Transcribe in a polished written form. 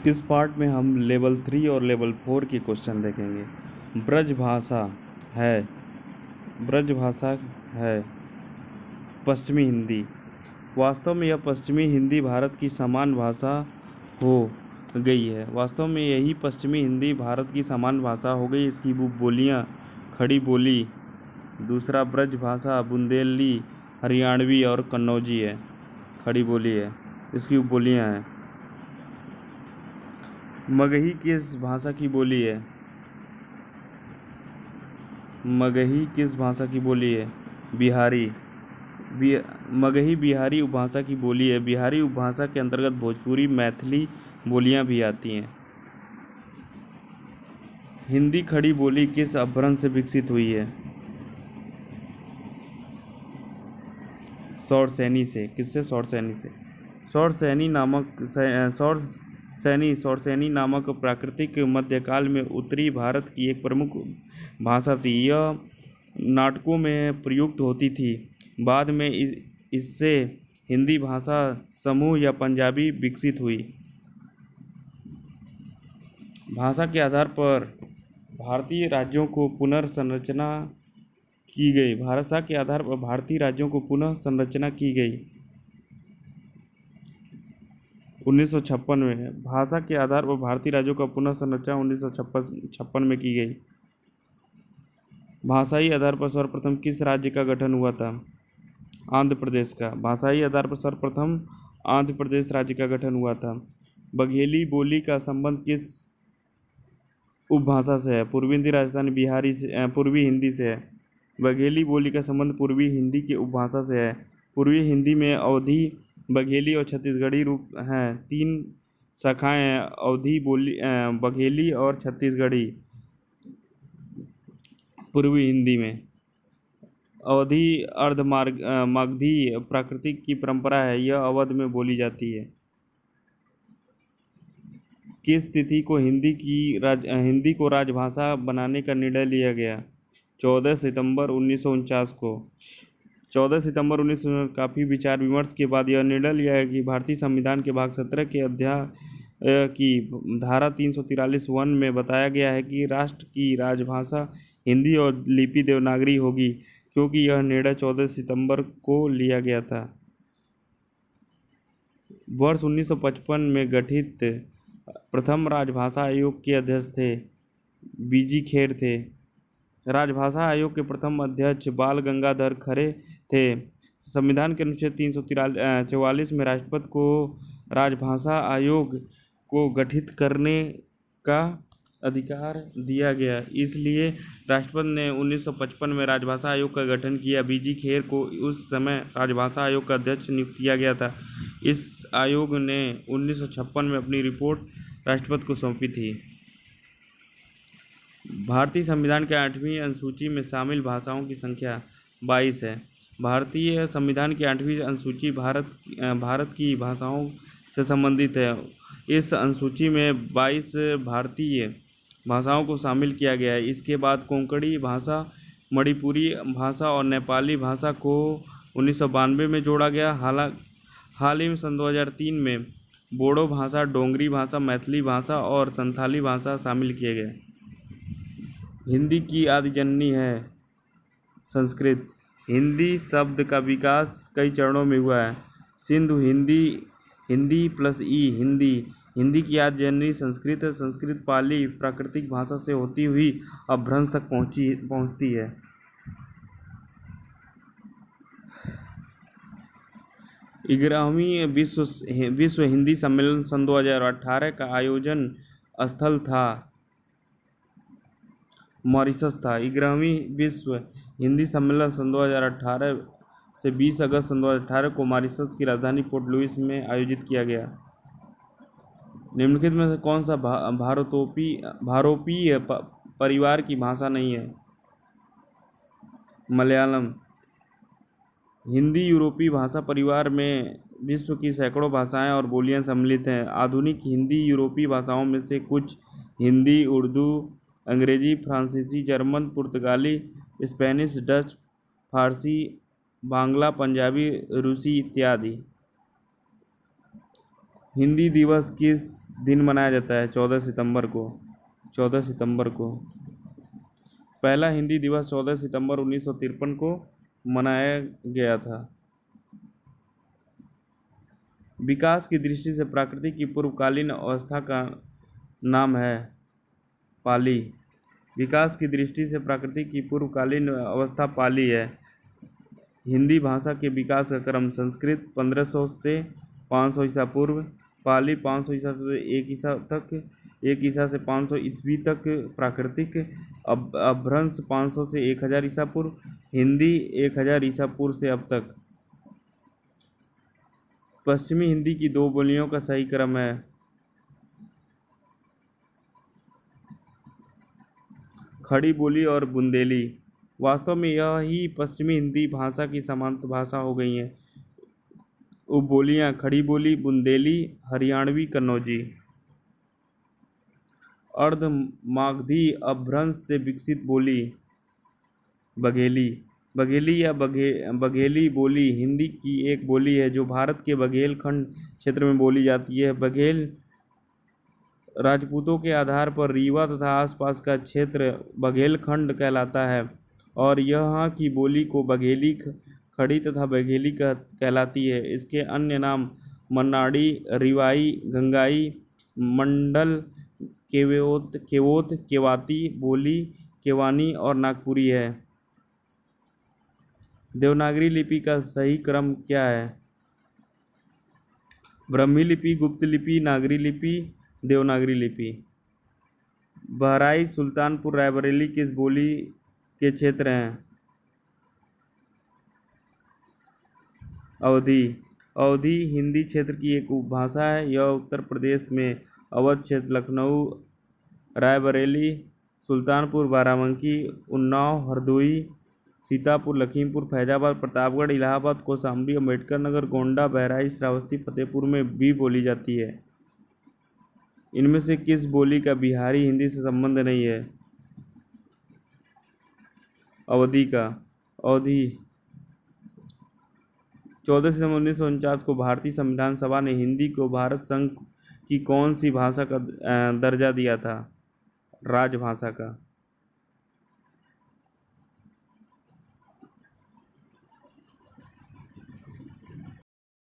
इस पार्ट में हम लेवल 3 और लेवल 4 के क्वेश्चन देखेंगे। ब्रज भाषा है पश्चिमी हिंदी। वास्तव में यह पश्चिमी हिंदी भारत की समान भाषा हो गई है। वास्तव में यही पश्चिमी हिंदी भारत की समान भाषा हो गई। इसकी बोलियां खड़ी बोली, दूसरा ब्रज भाषा बुंदेली, हरियाणवी और कन्नौजी है। खड़ी बोली है, इसकी बोलियां हैं। मगही किस भाषा की बोली है? मगही किस भाषा की बोली है? बिहारी। मगही बिहारी उपभाषा की बोली है। बिहारी उपभाषा के अंतर्गत भोजपुरी, मैथिली बोलियां भी आती हैं। हिंदी खड़ी बोली किस अपभ्रंश से विकसित हुई है? सौरसैनी से। किससे? सौरसैनी से। सौरसैनी नामक प्राकृतिक मध्यकाल में उत्तरी भारत की एक प्रमुख भाषा थी। यह नाटकों में प्रयुक्त होती थी। बाद में इससे हिंदी भाषा समूह या पंजाबी विकसित हुई। भाषा के आधार पर भारतीय राज्यों को पुनर्संरचना की गई। भाषा के आधार पर भारतीय राज्यों को पुनः संरचना की गई 1956 में। भाषा के आधार पर भारतीय राज्यों का पुनः संरचना 1956 में की गई। भाषाई आधार पर सर्वप्रथम किस राज्य का गठन हुआ था? आंध्र प्रदेश का। भाषाई आधार पर सर्वप्रथम आंध्र प्रदेश राज्य का गठन हुआ था। बघेली बोली का संबंध किस उपभाषा से है? पूर्वी हिंदी, राजस्थानी, बिहारी से, पूर्वी हिंदी से है। बघेली बोली का संबंध पूर्वी हिंदी की उपभाषा से है। पूर्वी हिंदी में अवधी, बघेली और छत्तीसगढ़ी रूप हैं। 3 शाखाएं हैं, अवधी बोली, बघेली और छत्तीसगढ़ी। पूर्वी हिंदी में अवधी अर्धमागधी प्राकृतिक की परंपरा है। यह अवध में बोली जाती है। किस तिथि को हिंदी को राजभाषा बनाने का निर्णय लिया गया? 14 सितंबर 1949 को। 14 सितंबर 1949 काफ़ी विचार विमर्श के बाद यह निर्णय लिया है कि भारतीय संविधान के भाग 17 के अध्याय की धारा 343(1) में बताया गया है कि राष्ट्र की राजभाषा हिंदी और लिपि देवनागरी होगी, क्योंकि यह निर्णय 14 सितंबर को लिया गया था। वर्ष 1955 में गठित प्रथम राजभाषा आयोग के अध्यक्ष थे बीजी खेर थे। राजभाषा आयोग के प्रथम अध्यक्ष बाल गंगाधर खरे थे। संविधान के अनुच्छेद 344 में राष्ट्रपति को राजभाषा आयोग को गठित करने का अधिकार दिया गया। इसलिए राष्ट्रपति ने 1955 में राजभाषा आयोग का गठन किया। बीजी खेर को उस समय राजभाषा आयोग का अध्यक्ष नियुक्त किया गया था। इस आयोग ने 1956 में अपनी रिपोर्ट राष्ट्रपति को सौंपी थी। भारतीय संविधान के 8वीं अनुसूची में शामिल भाषाओं की संख्या 22 है। भारतीय संविधान की 8वीं अनुसूची भारत की भाषाओं से संबंधित है। इस अनुसूची में 22 भारतीय भाषाओं को शामिल किया गया है। इसके बाद कोंकणी भाषा, मणिपुरी भाषा और नेपाली भाषा को 1992 में जोड़ा गया। हाल ही में सन 2003 में बोडो भाषा, डोगरी भाषा, मैथिली भाषा और संथाली भाषा शामिल किए गए। हिंदी की आदि जननी है संस्कृत। हिंदी शब्द का विकास कई चरणों में हुआ है। सिंधु हिंदी प्लस हिंदी। हिंदी की आदि जननी संस्कृत है। संस्कृत पाली प्राकृतिक भाषा से होती हुई अपभ्रंश तक पहुंचती है। ग्यारहवीं विश्व हिंदी सम्मेलन सन 2018 का आयोजन स्थल था मॉरिशस था। 11वीं विश्व हिंदी सम्मेलन सन 2018 से 20 अगस्त सन 2018 को मॉरिशस की राजधानी पोर्ट लुइस में आयोजित किया गया। निम्नलिखित में से कौन सा भारोपीय परिवार की भाषा नहीं है? मलयालम। हिंदी यूरोपीय भाषा परिवार में विश्व की सैकड़ों भाषाएं और बोलियां सम्मिलित हैं। आधुनिक हिंदी यूरोपीय भाषाओं में से कुछ हिंदी, उर्दू, अंग्रेजी, फ्रांसीसी, जर्मन, पुर्तगाली, स्पेनिश, डच, फारसी, बांग्ला, पंजाबी, रूसी इत्यादि। हिंदी दिवस किस दिन मनाया जाता है? 14 सितंबर को। पहला हिंदी दिवस 14 सितंबर 1953 को मनाया गया था। विकास की दृष्टि से प्रकृति की पूर्वकालीन अवस्था का नाम है पाली। विकास की दृष्टि से प्रकृति की पूर्वकालीन अवस्था पाली है। हिंदी भाषा के विकास का क्रम: संस्कृत 1500 से 500 ईसा पूर्व, पाली 500 ईसा से 1 ईसा तक, 1 ईसा से 500 ईस्वी तक, प्राकृतिक अपभ्रंश 500 से 1000 ईसा पूर्व, हिंदी 1000 ईसा पूर्व से अब तक। पश्चिमी हिंदी की दो बोलियों का सही क्रम है: खड़ी बोली और बुंदेली। वास्तव में यह ही पश्चिमी हिंदी भाषा की सामान्य भाषा हो गई हैं। उपबोलियां: खड़ी बोली, बुंदेली, हरियाणवी, कन्नौजी। अर्ध मागधी अपभ्रंश से विकसित बोली: बघेली। बघेली या बघेली बोली हिंदी की एक बोली है जो भारत के बघेल खंड क्षेत्र में बोली जाती है। बघेल राजपूतों के आधार पर रीवा तथा आसपास का क्षेत्र बघेलखंड कहलाता है और यहाँ की बोली को बघेली, खड़ी तथा बघेली कहलाती है। इसके अन्य नाम मन्नाडी, रिवाई, गंगाई, मंडल, केवोत, केवाती बोली, केवानी और नागपुरी है। देवनागरी लिपि का सही क्रम क्या है? ब्राह्मी लिपि, गुप्त लिपि, नागरी लिपि, देवनागरी लिपि। बहराइच, सुल्तानपुर, रायबरेली किस बोली के क्षेत्र हैं? अवधी। अवधी हिंदी क्षेत्र की एक उपभाषा है। यह उत्तर प्रदेश में अवध क्षेत्र, लखनऊ, रायबरेली, सुल्तानपुर, बाराबंकी, उन्नाव, हरदोई, सीतापुर, लखीमपुर, फैजाबाद, प्रतापगढ़, इलाहाबाद, कौशाम्बी, अम्बेडकर नगर, गोंडा, बहराइच, श्रावस्ती, फतेहपुर में भी बोली जाती है। इनमें से किस बोली का बिहारी हिंदी से संबंध नहीं है? अवधी का। अवधी 14 सितंबर 1949 को भारतीय संविधान सभा ने हिंदी को भारत संघ की कौन सी भाषा का दर्जा दिया था? राजभाषा का।